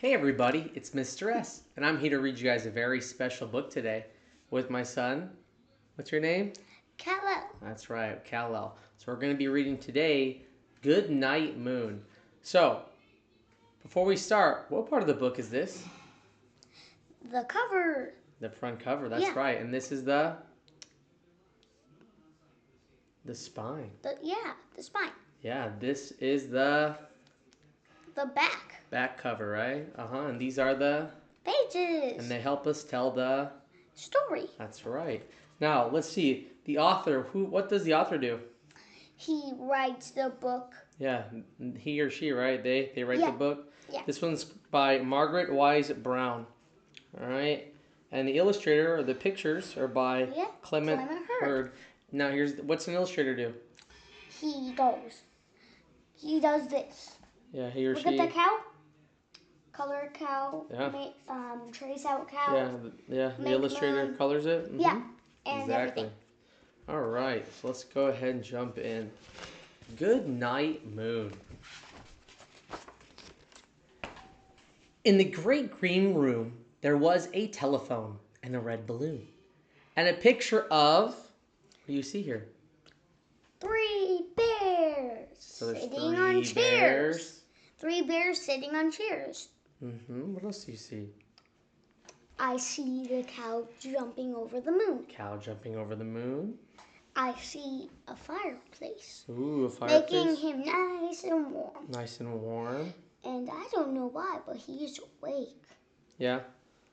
Hey everybody, it's Mr. S, and I'm here to read you guys a very special book today with my son. What's your name? Kal-El. That's right, Kal-El. So we're going to be reading today Goodnight Moon. So, before we start, what part of the book is this? The cover. The front cover, that's right. And this is the spine. The spine. Yeah, this is the back cover, right? And these are the pages. and they help us tell the story. That's right. Now, let's see. The author, what does the author do? He writes the book. Yeah, he or she, right? They write the book. Yeah. This one's by Margaret Wise Brown. All right. And the illustrator or the pictures are by Clement Hurd. Now, what's an illustrator do? He does this. Yeah, he or Look she. at the cow. Color cow. Yeah. Trace out cow. Yeah. The illustrator colors it. Mm-hmm. Yeah. And exactly. Everything. All right. So let's go ahead and jump in. Goodnight Moon. In the great green room, there was a telephone and a red balloon. And a picture of, what do you see here? 3 bears sitting on chairs. 3 bears sitting on chairs. What else do you see? I see the cow jumping over the moon. Cow jumping over the moon. I see a fireplace. Ooh, a fireplace. Making him nice and warm. Nice and warm. And I don't know why, but he's awake. Yeah?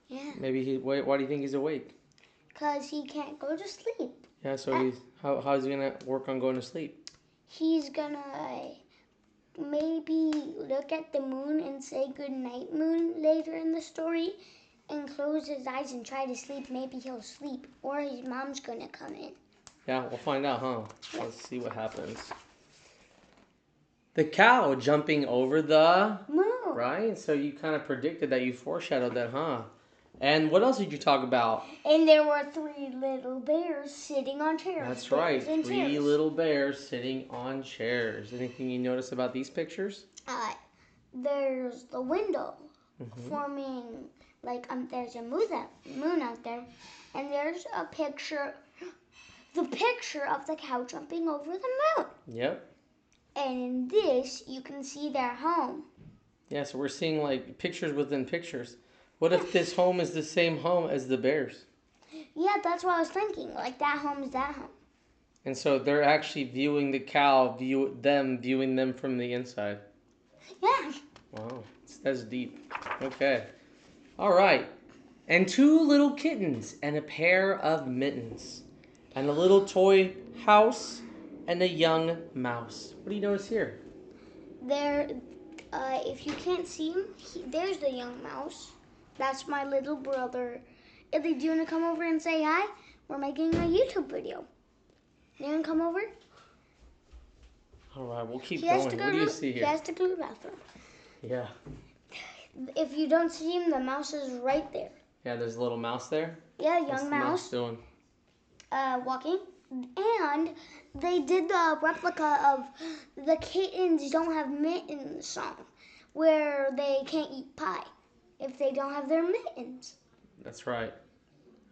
Yeah. Maybe why do you think he's awake? Because he can't go to sleep. Yeah, so how's he going to work on going to sleep? He's going to maybe look at the moon and say goodnight moon later in the story and close his eyes and try to sleep. Maybe he'll sleep or his mom's going to come in. Yeah, we'll find out, huh? Yeah. Let's see what happens. The cow jumping over the moon. Right? So you kind of predicted that, you foreshadowed that, huh? And what else did you talk about? And there were 3 little bears sitting on chairs. That's right, 3 little bears sitting on chairs. Anything you notice about these pictures? There's the window forming, there's a moon out there. And there's a picture, the picture of the cow jumping over the moon. Yep. And in this, you can see their home. Yeah, so we're seeing like pictures within pictures. What if this home is the same home as the bears? Yeah, that's what I was thinking. Like that home is that home. And so they're actually viewing the cow, viewing them from the inside. Yeah. Wow, that's deep. Okay. All right. And 2 little kittens and a pair of mittens. And a little toy house and a young mouse. What do you notice here? If you can't see him, there's the young mouse. That's my little brother. Illy, do you want to come over and say hi? We're making a YouTube video. You want to come over? All right, we'll keep going. What do you see here? He has to go to the bathroom. Yeah. If you don't see him, the mouse is right there. Yeah, there's a little mouse there? Yeah, What's young the mouse. doing? Walking. And they did the replica of the Kittens Don't Have Mittens song, where they can't eat pie if they don't have their mittens. That's right.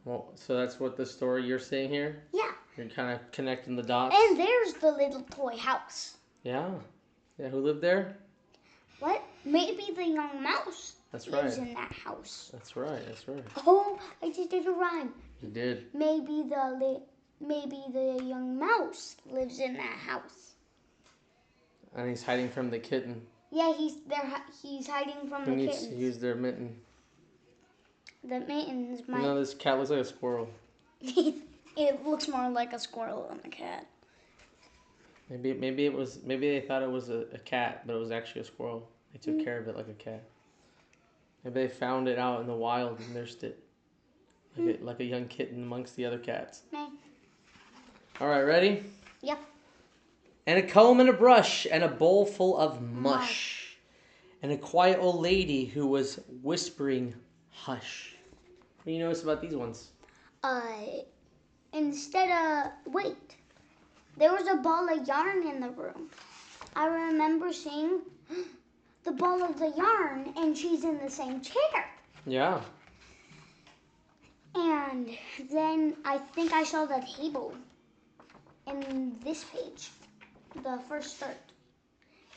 Well, so that's what the story you're seeing here? Yeah. You're kind of connecting the dots? And there's the little toy house. Yeah. Yeah, who lived there? What? Maybe the young mouse lives in that house. That's right. Oh, I just did a rhyme. You did. Maybe the young mouse lives in that house. And he's hiding from the kitten. Yeah, he's hiding from the kittens. Who needs to use their mitten? The mittens might... No, this cat looks like a squirrel. It looks more like a squirrel than a cat. Maybe they thought it was a cat, but it was actually a squirrel. They took care of it like a cat. Maybe they found it out in the wild and nursed it. Like a young kitten amongst the other cats. No. All right, ready? Yep. And a comb and a brush and a bowl full of mush. And a quiet old lady who was whispering, hush. What do you notice about these ones? Wait. There was a ball of yarn in the room. I remember seeing the ball of the yarn, and she's in the same chair. Yeah. And then I think I saw the table in this page, the first start.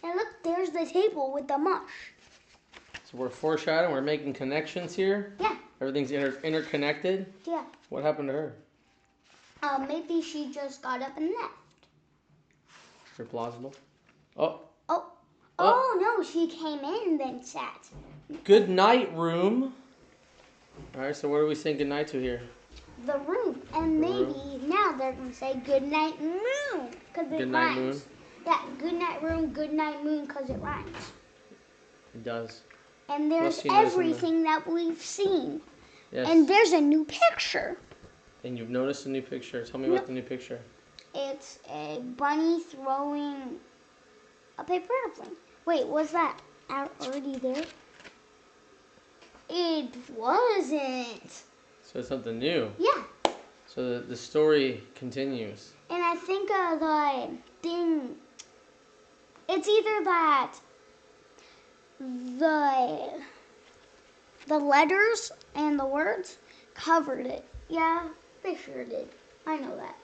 And look, there's the table with the mush. So we're foreshadowing. We're making connections here. Yeah. Everything's interconnected. Yeah. What happened to her? Maybe she just got up and left. Very plausible. Oh. Oh no, she came in and then sat. Good night, room. All right, so what are we saying good night to here? The room. And maybe now they're going to say good night moon because it Good night, rhymes. moon. Yeah, good night room, good night moon because it rhymes. It does. And there's everything that we've seen. Yes. And there's a new picture. And you've noticed a new picture. Tell me about the new picture. It's a bunny throwing a paper airplane. Wait, was that already there? It wasn't. So it's something new. Yeah. So the story continues. And I think the thing, it's either that the letters and the words covered it. Yeah, they sure did. I know that.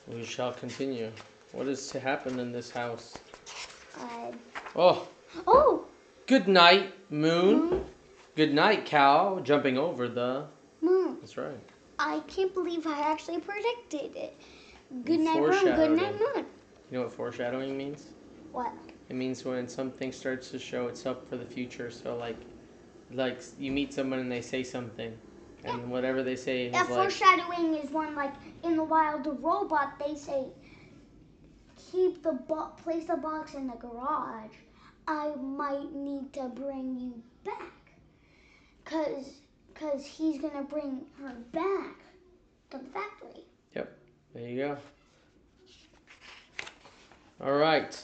We shall continue. What is to happen in this house? Oh. Good night, moon. Good night, cow. Jumping over the moon. That's right. I can't believe I actually predicted it. Good night, moon. Good night, moon. You know what foreshadowing means? What? It means when something starts to show itself for the future. So like you meet someone and they say something, and whatever they say is foreshadowing is when, like in the Wild Robot, they say, place the box in the garage. I might need to bring you back, cause he's gonna bring her back to the factory. Yep. There you go. All right.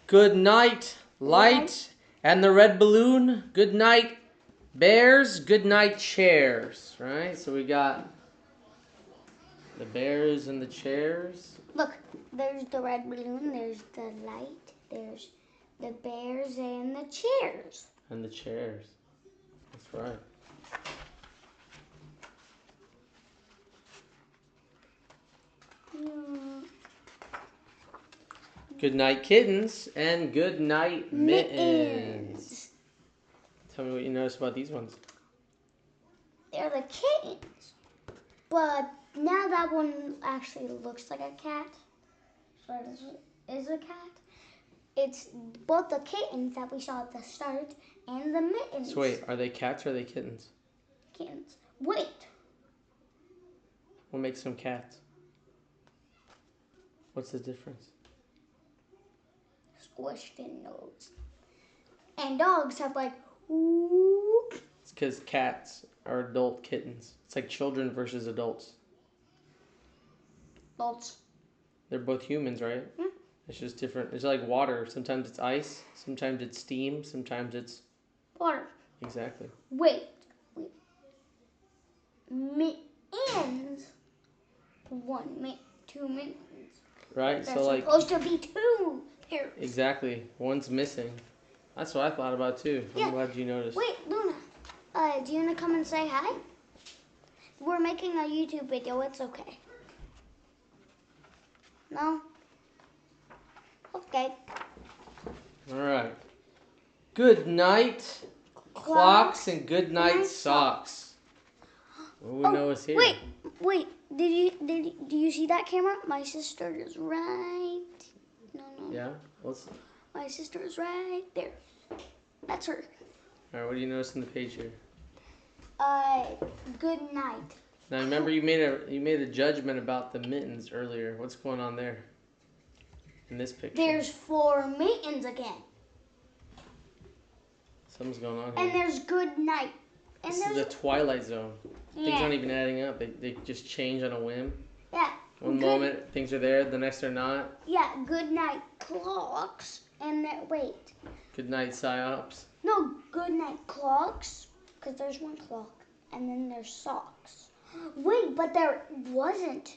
Good night, light and the red balloon. Good night, bears. Good night, chairs. Right? So we got the bears and the chairs. Look, there's the red balloon, there's the light, there's the bears and the chairs. And the chairs. That's right. Good night, kittens, and good night, mittens. Tell me what you noticed about these ones. They're the kittens. But now that one actually looks like a cat. So it is a cat. It's both the kittens that we saw at the start and the mittens. So wait, are they cats or are they kittens? Kittens. Wait. What makes them cats? What's the difference? Squished in nose. And dogs have like, ooh. It's because cats are adult kittens. It's like children versus adults. Adults. They're both humans, right? Yeah. It's just different. It's like water. Sometimes it's ice. Sometimes it's steam. Sometimes it's... water. Exactly. Wait. Mittens. Two mittens. Right? There's so like supposed to be two pairs. Exactly. One's missing. That's what I thought about too. Yeah. I'm glad you noticed. Wait, Luna. Do you want to come and say hi? We're making a YouTube video. It's okay. No? Okay. All right. Good night, clocks, and good night socks. What we know is here. Wait. Do you see that camera? My sister is right. No. Yeah. My sister is right there. That's her. All right. What do you notice in the page here? Good night. Now remember, you made a judgment about the mittens earlier. What's going on there? In this picture. There's 4 mittens again. Something's going on here. And there's good night. And this is the Twilight Zone. Things aren't even adding up. They just change on a whim. Yeah. One moment things are there, the next they're not. Yeah, good night clocks. And wait. Good night psyops. No, good night clocks. Because there's one clock. And then there's socks. Wait, but there wasn't.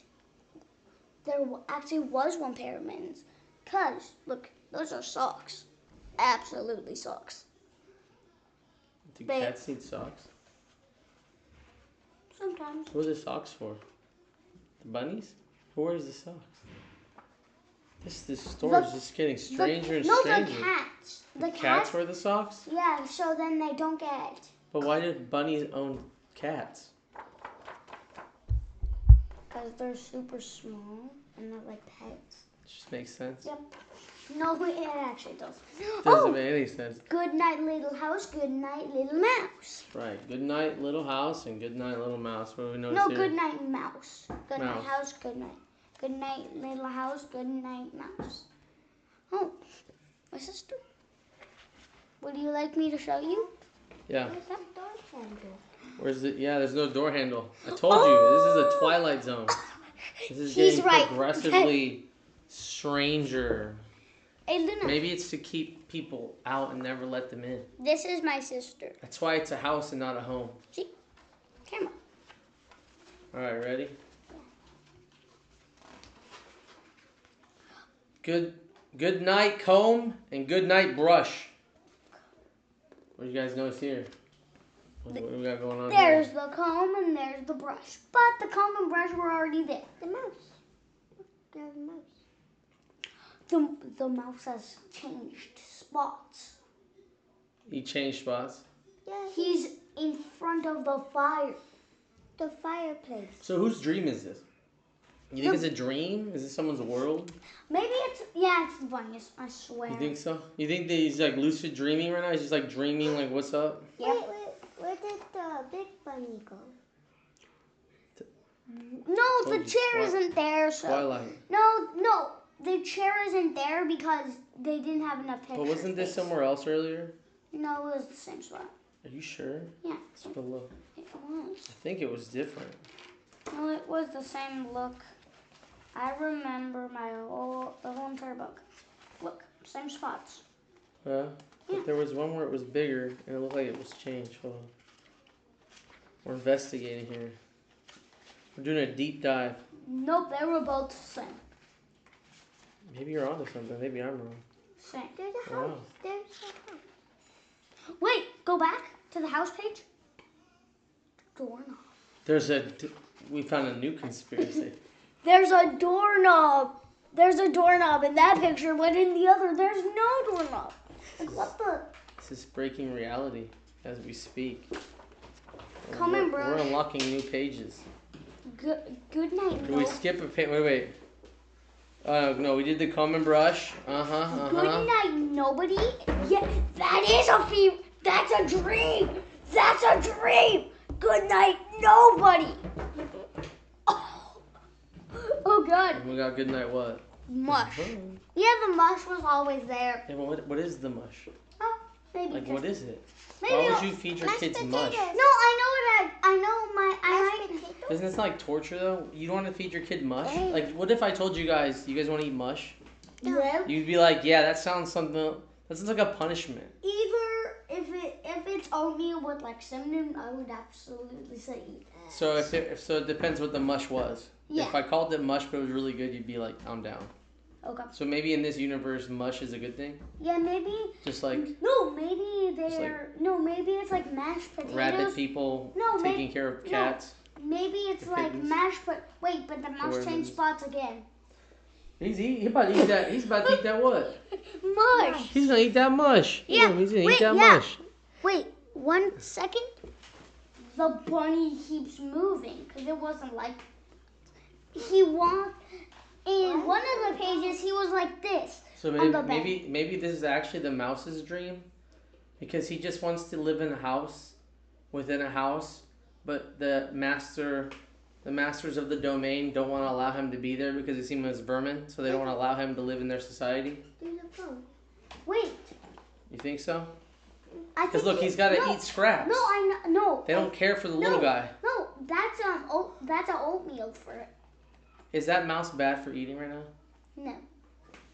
There actually was one pair of mittens. Because, look, those are socks. absolutely sucks. Do But- cats need socks? Sometimes. What are the socks for? The bunnies? Who wears the socks? This store is just getting stranger and stranger. No, the cats. The cats wear the socks? Yeah, so then they don't get. But why did bunnies own cats? Because they're super small and they're like pets. It just makes sense. Yep. No, it actually does. Doesn't make any sense. Good night, little house. Good night, little mouse. Right. Good night, little house, and good night, little mouse. What do we notice No, here? good night, mouse. Good night, Mouse. house. Good night. Good night, little house. Good night, mouse. Oh, my sister. Would you like me to show you? Yeah. Where's that door handle? Where's the? Yeah, there's no door handle. I told you, this is a Twilight Zone. This is He's getting right. progressively stranger. Hey, Luna. Maybe it's to keep people out and never let them in. This is my sister. That's why it's a house and not a home. See? Camera. All right, ready? Good night comb and good night brush. What do you guys notice here? What do we got going on There's here? the comb and there's the brush. But the comb and brush were already there. The mouse. There's the mouse. The mouse has changed spots. He changed spots. Yeah. He's in front of the fire. The fireplace. So whose dream is this? You think it's a dream? Is this someone's world? Maybe it's the bunnies, I swear. You think so? You think that he's like lucid dreaming right now? He's just like dreaming like what's up? Yeah. Where did the big bunny go? No, the chair isn't there. So Twilight. no, the chair isn't there because they didn't have enough picture But wasn't this space. somewhere else earlier? No, it was the same spot. Are you sure? Yeah, Let's go look. it was. I think it was different. No, it was the same look. I remember the whole entire book. Look, same spots. Yeah. But Yeah. there was one where it was bigger and it looked like it was changed. Hold on. We're investigating here. We're doing a deep dive. Nope, they were both the same. Maybe you're onto something. Maybe I'm wrong. Same. There's a Wow. There's a house. Wait, go back to the house page. Doorknob. We found a new conspiracy. There's a doorknob. There's a doorknob in that picture, but in the other, there's no doorknob. Like, what the? This is breaking reality as we speak. Come on, bro. We're unlocking new pages. Good night, Can we skip a page? Wait. No, we did the comb and brush. Good night, nobody. Yeah, that is a fever. That's a dream. That's a dream. Good night, nobody. Oh God. And we got good night what? Mush. Yeah, the mush was always there. Yeah, but what is the mush? Oh, maybe. Like, what is it? Maybe Why would you feed your kids mush? No, I know. Isn't this like torture though? You don't want to feed your kid mush? Like, what if I told you guys want to eat mush? Yeah. You'd be like, yeah, that sounds something. That sounds like a punishment. Either if it's oatmeal with like cinnamon, I would absolutely say eat. So so it depends what the mush was. Yeah. If I called it mush but it was really good, you'd be like, I'm down. Okay. So maybe in this universe, mush is a good thing. Yeah, maybe. Just like No, maybe maybe it's like mashed potatoes. rabbit people taking care of cats. Maybe it's like kittens. mashed Wait, but the mouse changed spots again. He's about to eat that. He's about to eat that what? Mush. He's gonna eat that mush. Yeah. He's gonna Wait, eat that yeah. mush. Wait, 1 second. The bunny keeps moving because it wasn't like he walked. In one of the pages, he was like this. So on the bed. maybe this is actually the mouse's dream, because he just wants to live in a house, within a house, but the masters of the domain don't want to allow him to be there because they see him as vermin, so they don't want to allow him to live in their society. There's a phone. Wait. You think so? I Because think look, he's got to eat scraps. No, I know. No. They don't care for the little guy. No, that's an oatmeal for it. Is that mouse bad for eating right now? No.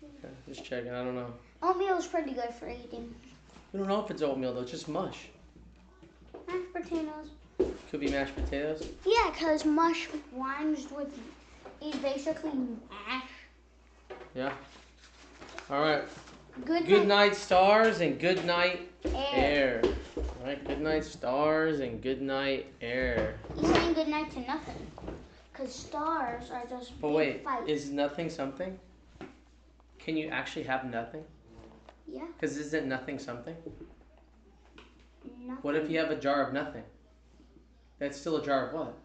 Okay, just checking. I don't know. Oatmeal is pretty good for eating. We don't know if it's oatmeal though. It's just mush. Mashed potatoes. Could be mashed potatoes. Yeah, because mush rhymes with is basically mash. Yeah. All right. Good night stars and good night air. air. All right, good night stars and good night air. He's saying good night to nothing. Because stars are just But big wait, fights. is nothing something? Can you actually have nothing? Yeah. Because isn't nothing something? Nothing. What if you have a jar of nothing? That's still a jar of what?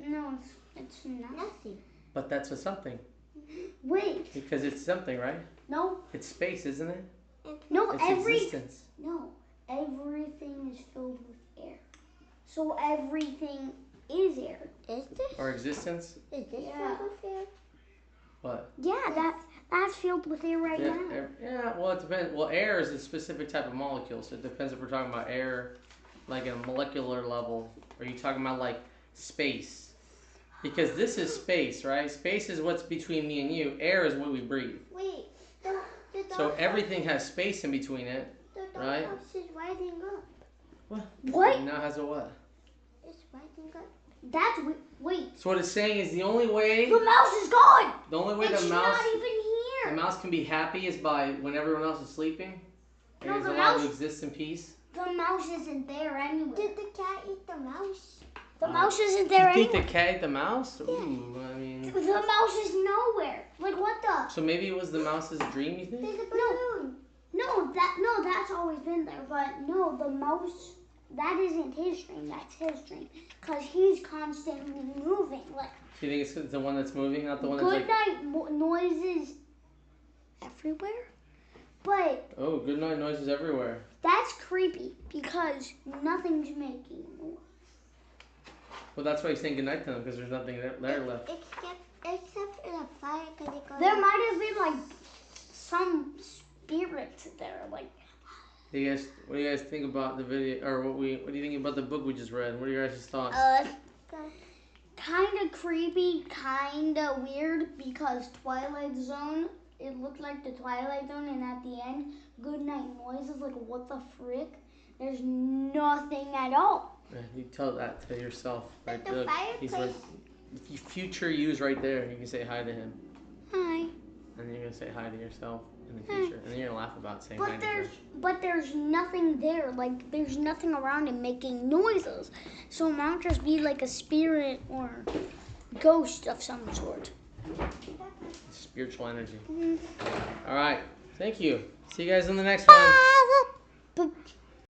No, it's nothing. But that's a something. Wait. Because it's something, right? No. It's space, isn't it? No, It's existence. No, everything is filled with air. So everything is air. Is this? Or existence? Is this filled with air? What? Yeah, that's filled with air right now. Yeah, well, it depends. Well, air is a specific type of molecule, so it depends if we're talking about air, like at a molecular level, or are you talking about like space? Because this is space, right? Space is what's between me and you. Air is what we breathe. Wait, So everything has space in between it, right? The is rising up. What? What? It now has a what? It's rising up. That's wait. So what it's saying is the only way. The mouse is gone. The only way It's the mouse. not even here. The mouse can be happy is by when everyone else is sleeping. And No, is the allowed to mouse- exist in peace. The mouse isn't there anyway. Did the cat eat the mouse? The mouse isn't there You anyway. think the cat ate the mouse? Ooh, I mean. The mouse is nowhere. Like what the? So maybe it was the mouse's dream, you think? There's a balloon. No, that's always been there. But no, the mouse. That isn't his dream. That's his dream. Cause he's constantly moving. Like. Do you think it's the one that's moving, not the one that's Good night noises everywhere. But Oh, good night noises everywhere. that's creepy because nothing's making noise. Well, that's why he's saying good night to them, because there's nothing there left. Except for the fire, there might have been like some spirits there, like. What do you guys think about the video, or what do you think about the book we just read? What are your guys' thoughts? Kind of creepy, kind of weird because Twilight Zone. It looked like the Twilight Zone, and at the end, Goodnight Noises. Like what the frick? There's nothing at all. Yeah, you tell that to yourself, right? But the Look, he's like, future you's right there. You can say hi to him, Hi. and you're gonna say hi to yourself in the future, and then you're gonna laugh about saying hi to her. But there's nothing there. Like there's nothing around him making noises. So it might just be like a spirit or ghost of some sort. Spiritual energy. Mm-hmm. All right, thank you. See you guys in the next one.